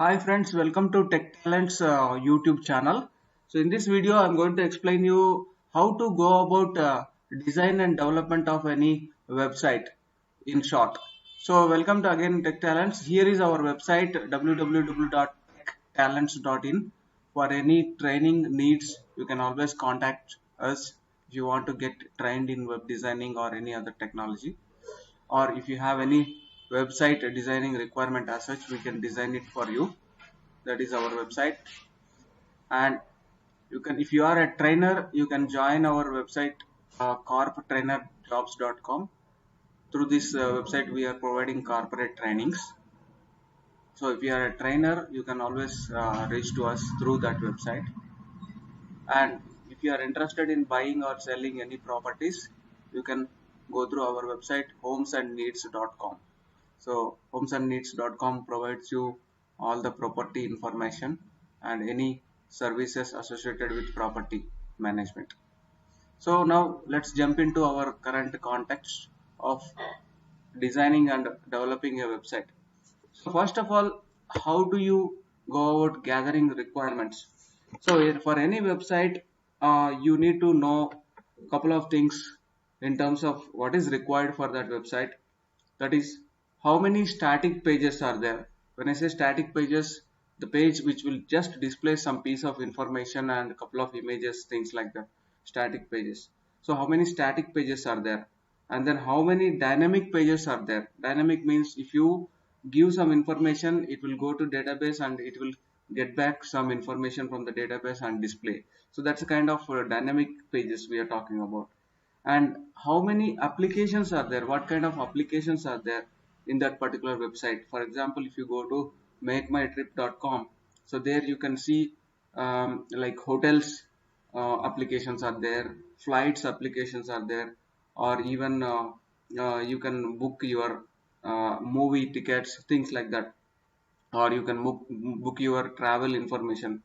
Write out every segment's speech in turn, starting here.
Hi friends, welcome to Tech Talents YouTube channel. So in this video, I'm going to explain you how to go about design and development of any website in short. So welcome to again Tech Talents. Here is our website www.techtalents.in. For any training needs, you can always contact us if you want to get trained in web designing or any other technology, or if you have any website designing requirement as such, we can design it for you. That is our website. And you can, if you are a trainer, you can join our website, corptrainerjobs.com. Through this website we are providing corporate trainings. So if you are a trainer, you can always reach to us through that website. And if you are interested in buying or selling any properties, you can go through our website homesandneeds.com. So homesandneeds.com provides you all the property information and any services associated with property management. So now let's jump into our current context of designing and developing a website. So first of all, how do you go about gathering requirements? So for any website, you need to know a couple of things in terms of what is required for that website. That is, how many static pages are there. When I say static pages, the page which will just display some piece of information and a couple of images, things like that. Static pages. So how many static pages are there? And then how many dynamic pages are there? Dynamic means if you give some information, it will go to database and it will get back some information from the database and display. So that's the kind of dynamic pages we are talking about. And how many applications are there, what kind of applications are there in that particular website. For example, if you go to makemytrip.com, so there you can see like hotels applications are there, flights applications are there, or even you can book your movie tickets, things like that, or you can book your travel information.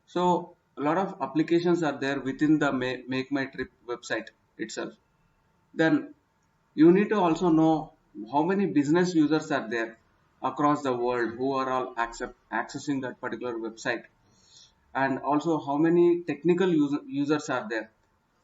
So a lot of applications are there within the Make My Trip website itself. Then you need to also know how many business users are there across the world who are all accessing that particular website, and also how many technical users are there.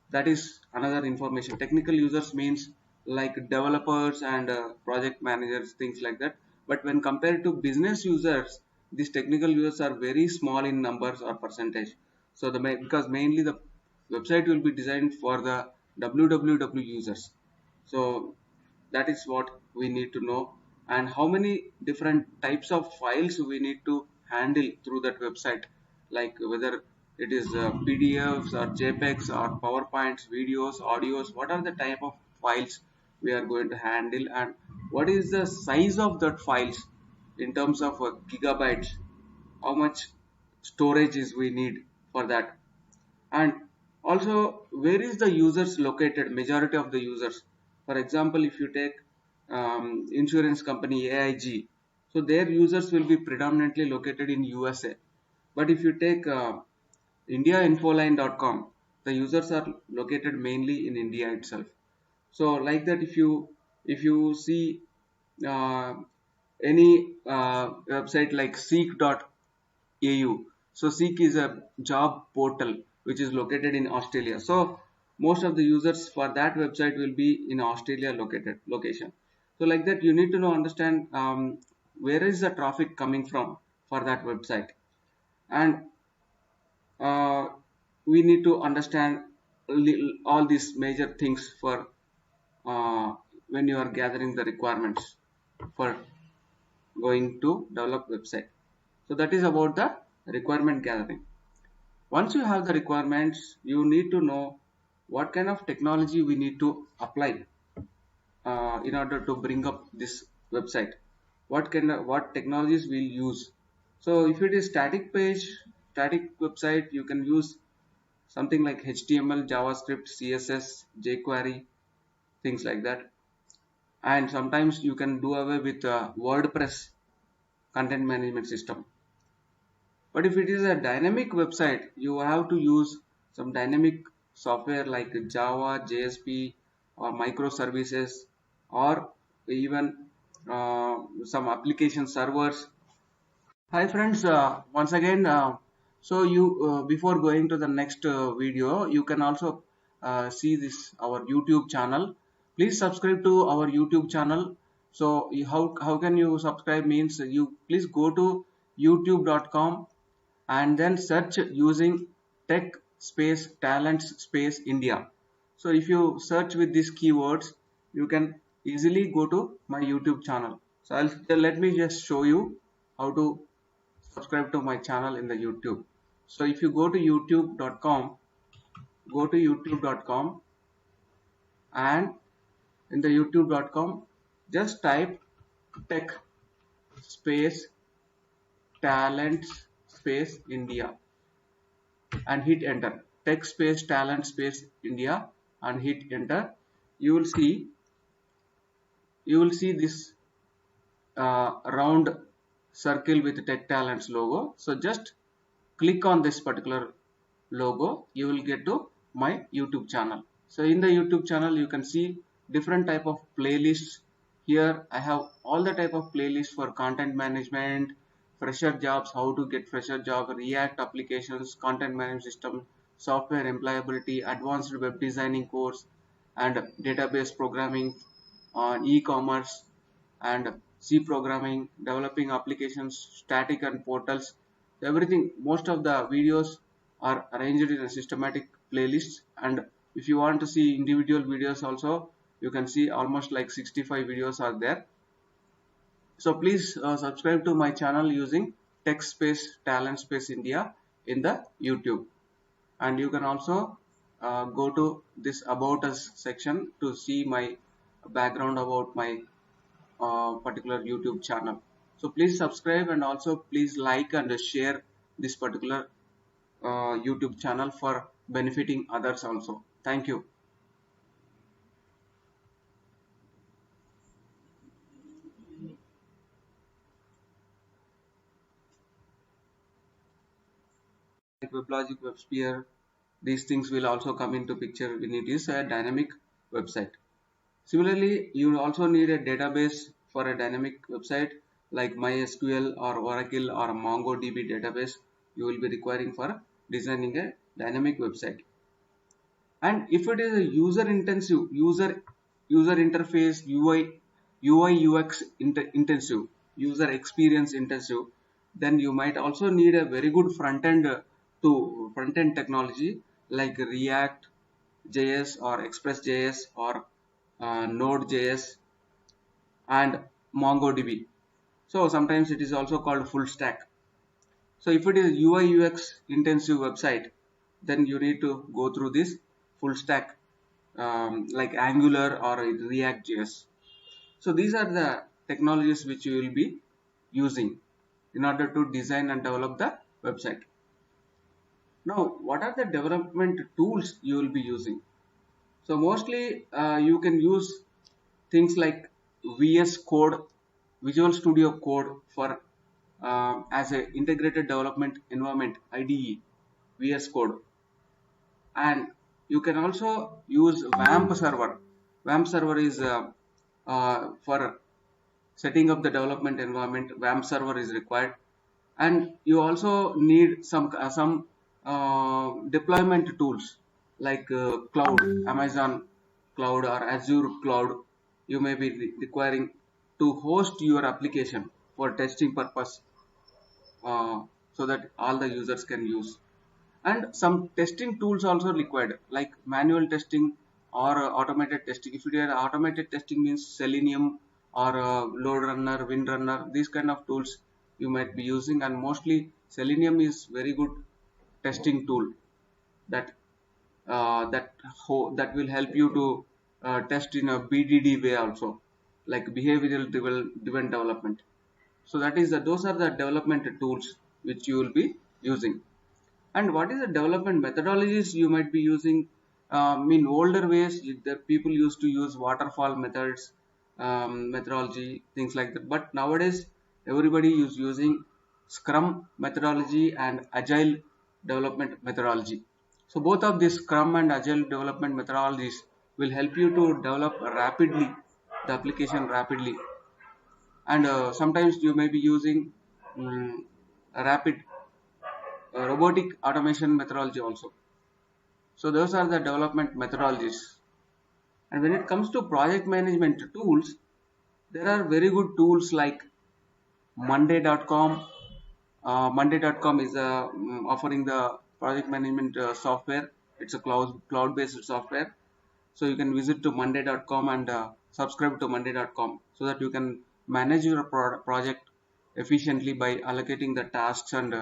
That is another information. Technical users means like developers and project managers, things like that. But when compared to business users, these technical users are very small in numbers or percentage. So because mainly the website will be designed for the www users. So that is what we need to know. And how many different types of files we need to handle through that website, like whether it is PDFs or JPEGs or PowerPoints, videos, audios, what are the type of files we are going to handle, and what is the size of that files in terms of gigabytes, how much storage is we need for that. And also, where is the users located, majority of the users. For example, if you take insurance company AIG, so their users will be predominantly located in USA. But if you take indiainfoline.com, the users are located mainly in India itself. So like that, if you see uh, any website like seek.au, so Seek is a job portal which is located in Australia. So most of the users for that website will be in Australia location. So like that, you need to know, understand where is the traffic coming from for that website. And uh, we need to understand all these major things for when you are gathering the requirements for going to develop website. So that is about the requirement gathering. Once you have the requirements, you need to know what kind of technology we need to apply in order to bring up this website. What technologies we'll use. So if it is static page, static website, you can use something like HTML, JavaScript, CSS, jQuery, things like that. And sometimes you can do away with WordPress content management system. But if it is a dynamic website, you have to use some dynamic software like Java, JSP, or microservices, or even some application servers Hi friends, once again, so you before going to the next video, you can also see this our YouTube channel. Please subscribe to our YouTube channel. So how can you subscribe means you please go to youtube.com and then search using tech space talents space India. So if you search with these keywords, you can easily go to my YouTube channel. So let me just show you how to subscribe to my channel in the YouTube. So if you go to youtube.com, go to youtube.com and in the youtube.com just type tech space talents space India and hit enter. Tech space talent space India and hit enter. You will see this round circle with Tech Talents logo. So just click on this particular logo, you will get to my YouTube channel. So in the YouTube channel, you can see different type of playlists. Here I have all the type of playlists for content management, fresher jobs, how to get fresher job, React applications, content management system, software employability, advanced web designing course, and database programming on e-commerce and C programming, developing applications, static and portals, everything. Most of the videos are arranged in a systematic playlist, and if you want to see individual videos also, you can see almost like 65 videos are there. So please subscribe to my channel using Tech Space Talent Space India in the YouTube, and you can also go to this About Us section to see my background about my particular YouTube channel. So please subscribe and also please like and share this particular YouTube channel for benefiting others also. Thank you. Like WebLogic, WebSphere, these things will also come into picture when it is a dynamic website. Similarly, you also need a database for a dynamic website like MySQL or Oracle or MongoDB database you will be requiring for designing a dynamic website. And if it is a user intensive user interface UI UX intensive user experience intensive, then you might also need a very good front end to front end technology like React JS or Express JS or Node JS and MongoDB. So sometimes it is also called full stack. So if it is UI UX intensive website, then you need to go through this full stack like Angular or React JS. So these are the technologies which you will be using in order to design and develop the website. Now, what are the development tools you will be using? So mostly you can use things like VS Code, Visual Studio Code for as a integrated development environment IDE, VS Code, and you can also use WAMP server. WAMP server is for setting up the development environment. WAMP server is required, and you also need some deployment tools like cloud, Amazon cloud or Azure cloud. You may be requiring to host your application for testing purpose, so that all the users can use. And some testing tools also required like manual testing or automated testing. If you are automated testing means Selenium or load runner, windrunner, these kind of tools you might be using. And mostly Selenium is very good testing tool that that will help you to test in a BDD way also, like behavioral driven development. So that is those are the development tools which you will be using. And what is the development methodologies you might be using? In older ways, the people used to use waterfall methods, methodology, things like that. But nowadays, everybody is using Scrum methodology and Agile development methodology. So both of these Scrum and Agile development methodologies will help you to develop rapidly the application rapidly. And sometimes you may be using rapid robotic automation methodology also. So those are the development methodologies. And when it comes to project management tools, there are very good tools like Monday.com. Monday.com is offering the project management software. It's a cloud-based software. So you can visit to Monday.com and subscribe to Monday.com so that you can manage your project efficiently by allocating the tasks and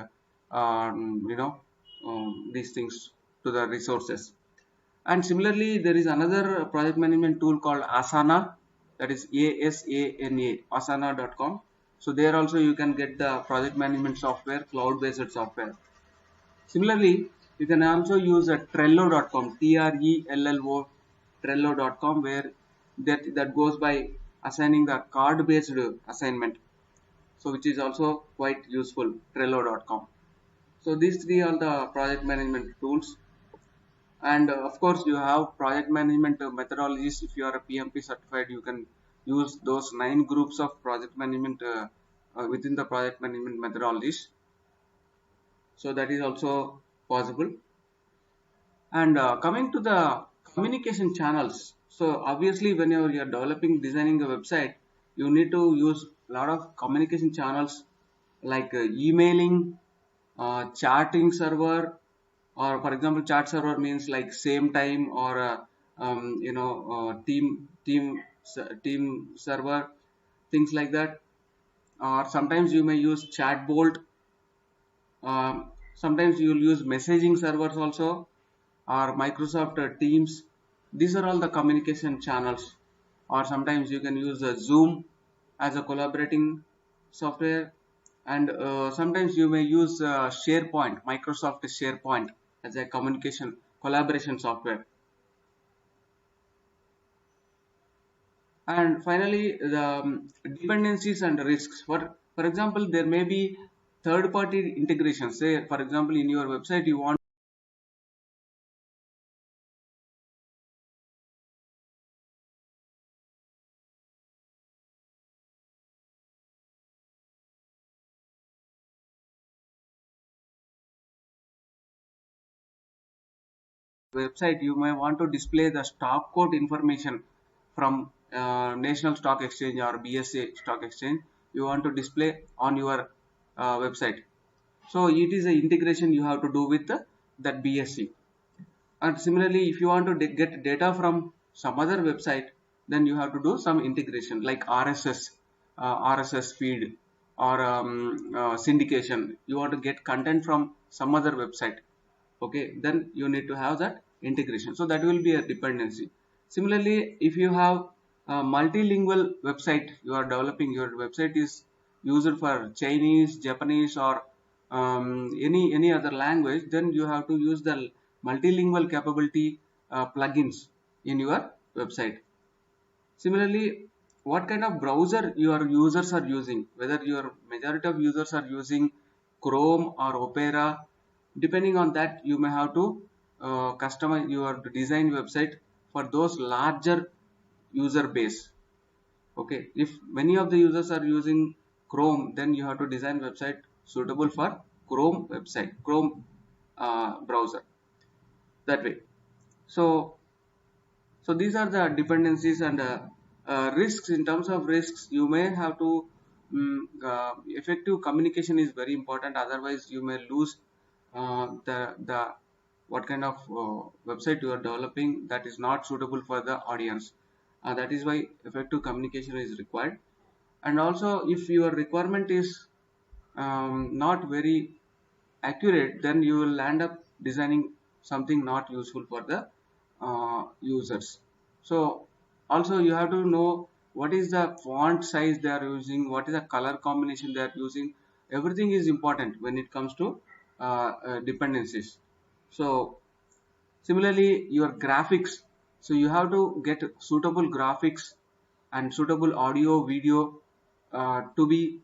these things to the resources. And similarly, there is another project management tool called Asana, that is ASANA, asana.com. So there also you can get the project management software, cloud-based software. Similarly, you can also use a Trello.com, Trello, Trello.com, where that goes by assigning the card-based assignment. So which is also quite useful, Trello.com. So these three are the project management tools. And of course you have project management methodologies. If you are a PMP certified, you can use those 9 groups of project management within the project management methodologies. So that is also possible. And coming to the communication channels, so obviously when you're developing, designing a website, you need to use a lot of communication channels like emailing, chatting server, or for example chat server means like same time, or team server, things like that. Or sometimes you may use chatbot. Sometimes you will use messaging servers also, or Microsoft Teams. These are all the communication channels. Or sometimes you can use Zoom as a collaborating software. And sometimes you may use SharePoint, Microsoft SharePoint, as a communication collaboration software. And finally, the dependencies and risks. For example, there may be third party integrations. Say for example, in your website you want website, you may want to display the stock code information from National Stock Exchange or BSA Stock Exchange. You want to display on your website. So it is an integration you have to do with that BSC. And similarly, if you want to get data from some other website, then you have to do some integration like RSS feed, or syndication. You want to get content from some other website, okay, then you need to have that integration. So that will be a dependency. Similarly, if you have a multilingual website, you are developing, your website is used for Chinese, Japanese, or any other language, then you have to use the multilingual capability plugins in your website. Similarly, what kind of browser your users are using, whether your majority of users are using Chrome or Opera, depending on that you may have to customize your design website for those larger user base. Okay, if many of the users are using Chrome, then you have to design website suitable for Chrome browser, that way. So so these are the dependencies and risks. In terms of risks, you may have to effective communication is very important, otherwise you may lose the what kind of website you are developing that is not suitable for the audience. That is why effective communication is required. And also, if your requirement is not very accurate, then you will end up designing something not useful for the users. So also you have to know what is the font size they are using, what is the color combination they are using. Everything is important when it comes to dependencies. So similarly, your graphics, so you have to get suitable graphics and suitable audio video to be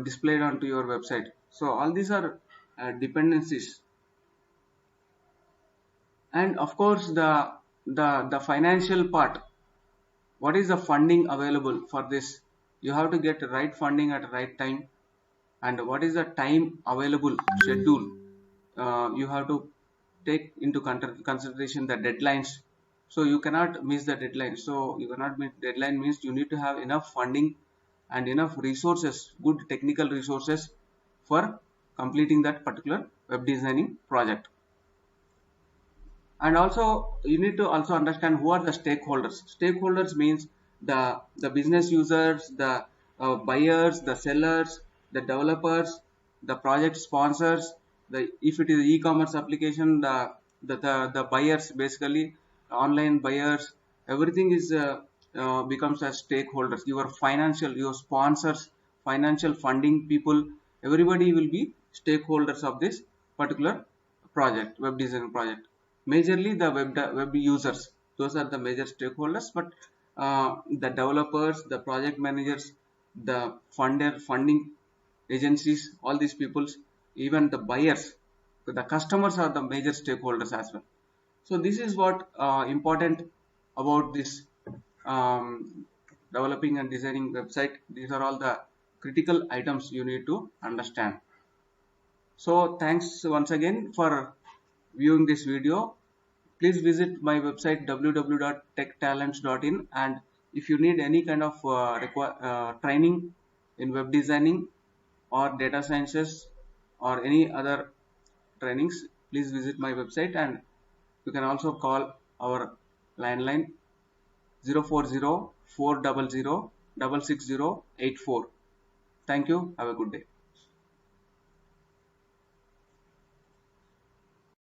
displayed onto your website. So all these are dependencies. And of course, the financial part, what is the funding available for this? You have to get right funding at the right time. and what is the time available schedule. You have to take into consideration the deadlines, so you cannot miss the deadline. So you cannot miss deadline means you need to have enough funding and enough resources, good technical resources, for completing that particular web designing project. And also you need to also understand who are the stakeholders means the business users, the buyers, the sellers, the developers, the project sponsors, the if it is e-commerce application, the buyers, basically online buyers, everything is becomes as stakeholders. Your sponsors, financial funding people, everybody will be stakeholders of this particular project, web design project. Majorly the web users, those are the major stakeholders, but the developers, the project managers, the funding agencies, all these peoples, even the buyers, the customers are the major stakeholders as well. So this is what important about this um, developing and designing website. These are all the critical items you need to understand. So thanks once again for viewing this video. Please visit my website www.techtalents.in, and if you need any kind of training in web designing or data sciences or any other trainings, please visit my website, and you can also call our landline 040 400 66084. Thank you. Have a good day.